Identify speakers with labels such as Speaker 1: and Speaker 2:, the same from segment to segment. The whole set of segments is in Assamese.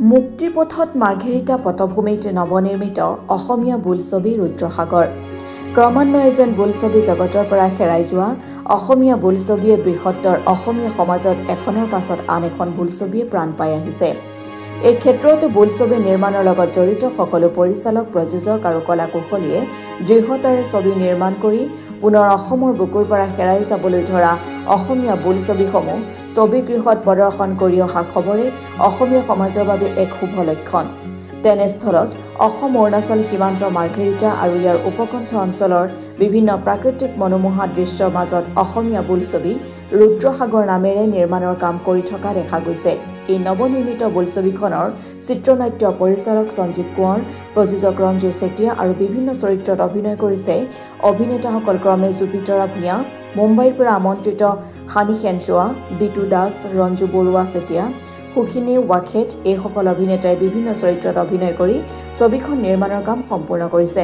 Speaker 1: মুক্তিপথত মাৰ্ঘেৰিটা পটভূমিত নৱনিৰ্মিত অসমীয়া বোলছবি ৰুদ্ৰসাগৰ। ক্ৰমান্বয়ে যেন বোলছবি জগতৰ পৰা হেৰাই যোৱা অসমীয়া বোলছবিয়ে বৃহত্তৰ অসমীয়া সমাজত এখনৰ পাছত আন এখন বোলছবিয়ে প্ৰাণ পাই আহিছে। এই ক্ষেত্ৰতো বোলছবি নিৰ্মাণৰ লগত জড়িত সকলো পৰিচালক, প্ৰযোজক আৰু কলাকুশলীয়ে দৃঢ়তাৰে ছবি নিৰ্মাণ কৰি পুনৰ অসমৰ বুকুৰ পৰা হেৰাই যাবলৈ ধৰা অসমীয়া বোলছবিসমূহ ছবিগৃহত প্ৰদৰ্শন কৰি অহা খবৰে অসমীয়া সমাজৰ বাবে এক শুভ লক্ষণ। তেনেস্থলত অসম অৰুণাচল সীমান্তৰ মাৰ্ঘেৰিটা আৰু ইয়াৰ উপকণ্ঠ অঞ্চলৰ বিভিন্ন প্ৰাকৃতিক মনোমোহা দৃশ্যৰ মাজত অসমীয়া বোলছবি ৰুদ্ৰসাগৰ নামেৰে নিৰ্মাণৰ কাম কৰি থকা দেখা গৈছে। এই নৱনিৰ্মিত বোলছবিখনৰ চিত্ৰনাট্য পৰিচালক সঞ্জীৱ কোঁৱৰ, প্ৰযোজক ৰঞ্জু চেতিয়া আৰু বিভিন্ন চৰিত্ৰত অভিনয় কৰিছে অভিনেতাসকল ক্ৰমে জুপিতৰা ভূঞা, মুম্বাইৰ পৰা আমন্ত্ৰিত হানি সেনচোৱা, বিটু দাস, ৰঞ্জু বৰুৱা চেতিয়া, সুখিনী ৱাখেট এইসকল অভিনেতাই বিভিন্ন চৰিত্ৰত অভিনয় কৰি ছবিখন নিৰ্মাণৰ কাম সম্পূৰ্ণ কৰিছে।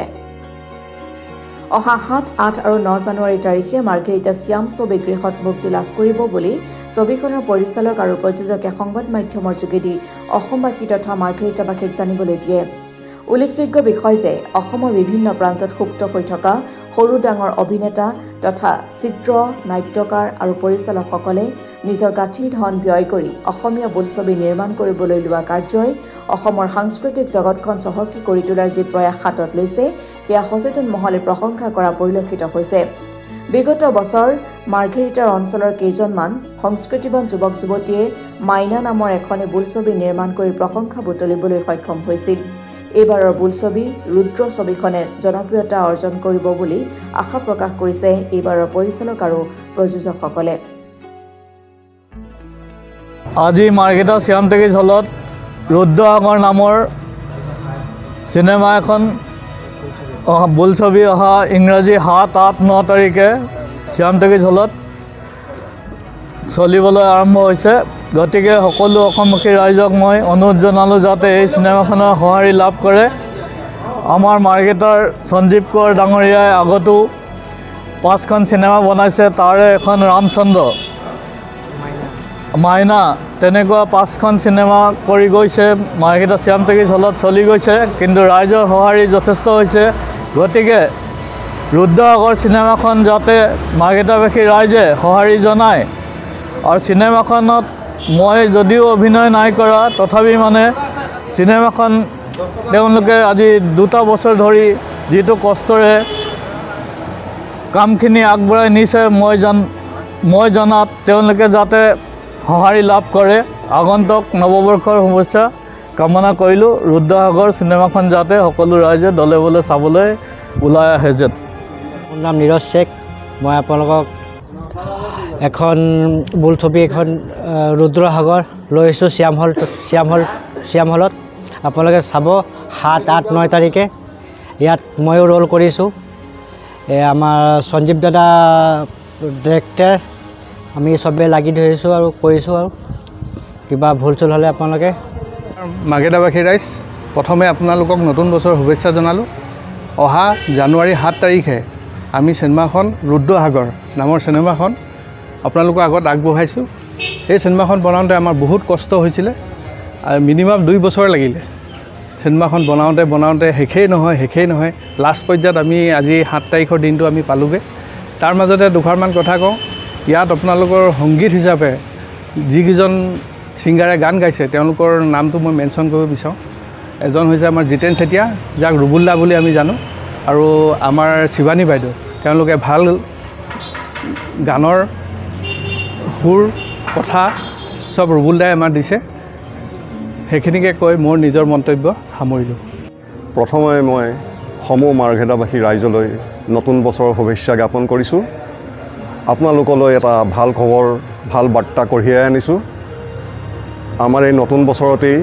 Speaker 1: অহা 7, 8 আৰু 9 জানুৱাৰী তাৰিখে মাৰ্ঘেৰিটা শ্যাম ছবিগৃহত মুক্তি লাভ কৰিব বুলি ছবিখনৰ পৰিচালক আৰু প্ৰযোজকে সংবাদ মাধ্যমৰ যোগেদি অসমবাসী তথা মাৰ্ঘেৰিটাবাসীক জানিবলৈ দিয়ে। উল্লেখযোগ্য বিষয় যে অসমৰ বিভিন্ন প্ৰান্তত সুপ্ত হৈ থকা সৰু ডাঙৰ অভিনেতা তথা চিত্ৰ, নাট্যকাৰ আৰু পৰিচালকসকলে নিজৰ গাঁঠিৰ ধন ব্যয় কৰি অসমীয়া বোলছবি নিৰ্মাণ কৰিবলৈ লোৱা কাৰ্যই অসমৰ সাংস্কৃতিক জগতখন চহকী কৰি তোলাৰ যি প্ৰয়াস হাতত লৈছে সেয়া সচেতন মহলে প্ৰশংসা কৰা পৰিলক্ষিত হৈছে। বিগত বছৰ মাৰ্ঘেৰিটাৰ অঞ্চলৰ কেইজনমান সংস্কৃতিবান যুৱক যুৱতীয়ে মাইনা নামৰ এখনে বোলছবি নিৰ্মাণ কৰি প্ৰশংসা বুটলিবলৈ সক্ষম হৈছিল। এইবাৰৰ বোলছবি ৰুদ্ৰ ছবিখনে জনপ্ৰিয়তা অৰ্জন কৰিব বুলি আশা প্ৰকাশ কৰিছে এইবাৰৰ পৰিচালক আৰু প্ৰযোজকসকলে।
Speaker 2: আজি মাৰ্ঘেৰিটা শ্যাম টেগিজ হলত ৰুদ্ৰসাগৰ নামৰ চিনেমা এখন বোলছবি অহা ইংৰাজী 7, 8, 9 তাৰিখে শ্যাম টেগিজ হলত চলিবলৈ আৰম্ভ হৈছে। গতিকে সকলো অসমবাসী ৰাইজক মই অনুৰোধ জনালোঁ যাতে এই চিনেমাখনৰ সঁহাৰি লাভ কৰে। আমাৰ মাৰ্ঘেৰিটাৰ সঞ্জীৱ কোঁৱৰ ডাঙৰীয়াই আগতো 5খন চিনেমা বনাইছে, তাৰে এখন ৰামচন্দ্ৰ, মাইনা, তেনেকুৱা 5খন চিনেমা কৰি গৈছে। মাৰ্ঘেৰিটা শ্যাম টেগিজ হলত চলি গৈছে, কিন্তু ৰাইজৰ সঁহাৰি যথেষ্ট হৈছে। গতিকে ৰুদ্ৰসাগৰ চিনেমাখন যাতে মাৰ্ঘেৰিটাবাসী ৰাইজে সঁহাৰি জনায়। আৰু চিনেমাখনত মই যদিও অভিনয় নাই কৰা, তথাপি মানে চিনেমাখন তেওঁলোকে আজি 2টা বছৰ ধৰি যিটো কষ্টৰে কামখিনি আগবঢ়াই নিছে, মই জনাত তেওঁলোকে যাতে সঁহাৰি লাভ কৰে। আগন্তুক নৱবৰ্ষৰ শুভেচ্ছা কামনা কৰিলোঁ। ৰুদ্ৰসাগৰ চিনেমাখন যাতে সকলো ৰাইজে দলে বলে চাবলৈ ওলাই আহে যেন।
Speaker 3: মোৰ নাম নীৰজ শেখ। মই আপোনালোকক এখন বোলছবি এখন ৰুদ্ৰসাগৰ লৈ আহিছোঁ শ্যাম হলত। আপোনালোকে চাব 7, 8, 9 তাৰিখে। ইয়াত ময়ো ৰোল কৰিছোঁ। আমাৰ সঞ্জীৱ দাদা ডিৰেক্টৰ, আমি চবেই লাগি ধৰিছোঁ আৰু কৰিছোঁ। আৰু কিবা ভুল চুল হ'লে আপোনালোকে।
Speaker 4: মাৰ্ঘেৰিটাবাসী ৰাইজ, প্ৰথমে আপোনালোকক নতুন বছৰৰ শুভেচ্ছা জনালোঁ। অহা জানুৱাৰী 7 তাৰিখে আমি চিনেমাখন ৰুদ্ৰসাগৰ নামৰ চিনেমাখন আপোনালোকৰ আগত আগবঢ়াইছোঁ। এই চিনেমাখন বনাওঁতে আমাৰ বহুত কষ্ট হৈছিলে আৰু মিনিমাম 2 বছৰ লাগিলে। চিনেমাখন বনাওঁতে শেষেই নহয়। লাষ্ট পৰ্যায়ত আমি আজি 7 তাৰিখৰ দিনটো আমি পালোগৈ। তাৰ মাজতে দুষাৰমান কথা কওঁ। ইয়াত আপোনালোকৰ সংগীত হিচাপে যিকেইজন ছিংগাৰে গান গাইছে তেওঁলোকৰ নামটো মই মেনশ্যন কৰিব বিচাৰোঁ। এজন হৈছে আমাৰ জিতেন চেতিয়া, যাক ৰুবুল দা বুলি আমি জানো, আৰু আমাৰ শিৱানী বাইদেউ। তেওঁলোকে ভাল গানৰ সুৰ, কথা চব ৰুবুল দাই আমাৰ দিছে। সেইখিনিকে কৈ মোৰ নিজৰ মন্তব্য সামৰিলোঁ।
Speaker 5: প্ৰথমে মই সমূহ মাৰ্ঘেৰিটাবাসী ৰাইজলৈ নতুন বছৰৰ শুভেচ্ছা জ্ঞাপন কৰিছোঁ। আপোনালোকলৈ এটা ভাল খবৰ, ভাল বাৰ্তা কঢ়িয়াই আনিছোঁ। আমাৰ এই নতুন বছৰতেই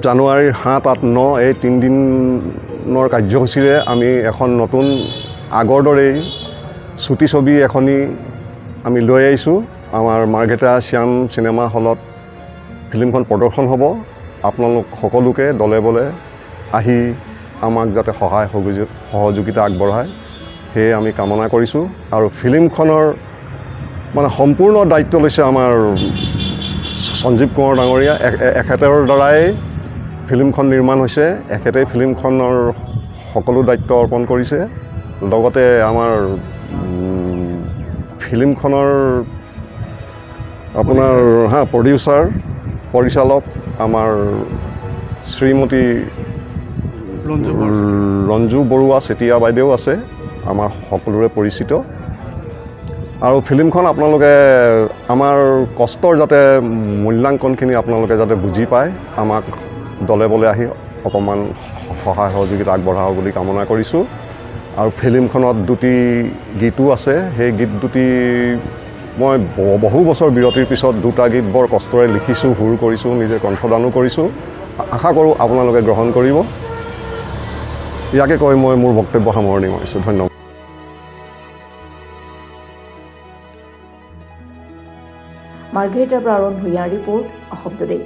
Speaker 5: জানুৱাৰীৰ 7, 8, 9 এই 3 দিনৰ কাৰ্যসূচীৰে আমি এখন নতুন আগৰ দৰেই চুটি ছবি এখনি আমি লৈ আহিছোঁ। আমাৰ মাৰ্ঘেৰিটা শ্যাম চিনেমা হলত ফিল্মখন প্ৰদৰ্শন হ'ব। আপোনালোক সকলোকে দলে বলে আহি আমাক যাতে সহায় সহযোগিতা আগবঢ়ায়, সেয়ে আমি কামনা কৰিছোঁ। আৰু ফিল্মখনৰ মানে সম্পূৰ্ণ দায়িত্ব লৈছে আমাৰ সঞ্জীৱ কোঁৱৰ ডাঙৰীয়া এখেতৰ দ্বাৰাই ফিল্মখন নিৰ্মাণ হৈছে এখেতেই ফিল্মখনৰ সকলো দায়িত্ব অৰ্পণ কৰিছে লগতে আমাৰ ফিল্মখনৰ আপোনাৰ প্ৰডিউচাৰ পৰিচালক আমাৰ শ্ৰীমতী ৰঞ্জু বৰুৱা চেতিয়া বাইদেউ আছে আমাৰ সকলোৰে পৰিচিত আৰু ফিল্মখন আপোনালোকে আমাৰ কষ্টৰ যাতে মূল্যাংকনখিনি আপোনালোকে যাতে বুজি পায় আমাক দলে বলে আহি অকণমান সহায় সহযোগিতা আগবঢ়াব বুলি কামনা কৰিছোঁ আৰু ফিল্মখনত দুটি গীতো আছে সেই গীত দুটি মই বহু বছৰ বিৰতিৰ পিছত দুটা গীত বৰ কষ্টৰে লিখিছোঁ সুৰ কৰিছোঁ নিজে কণ্ঠদানো কৰিছোঁ আশা কৰোঁ আপোনালোকে গ্ৰহণ কৰিব ইয়াকে কৈ মই মোৰ বক্তব্য সামৰণি মাৰিছোঁ ধন্যবাদ
Speaker 1: মাৰ্ঘেৰিটাৰ পৰা অৰুণ ভূঞাৰ ৰিপৰ্ট অসম টুডে।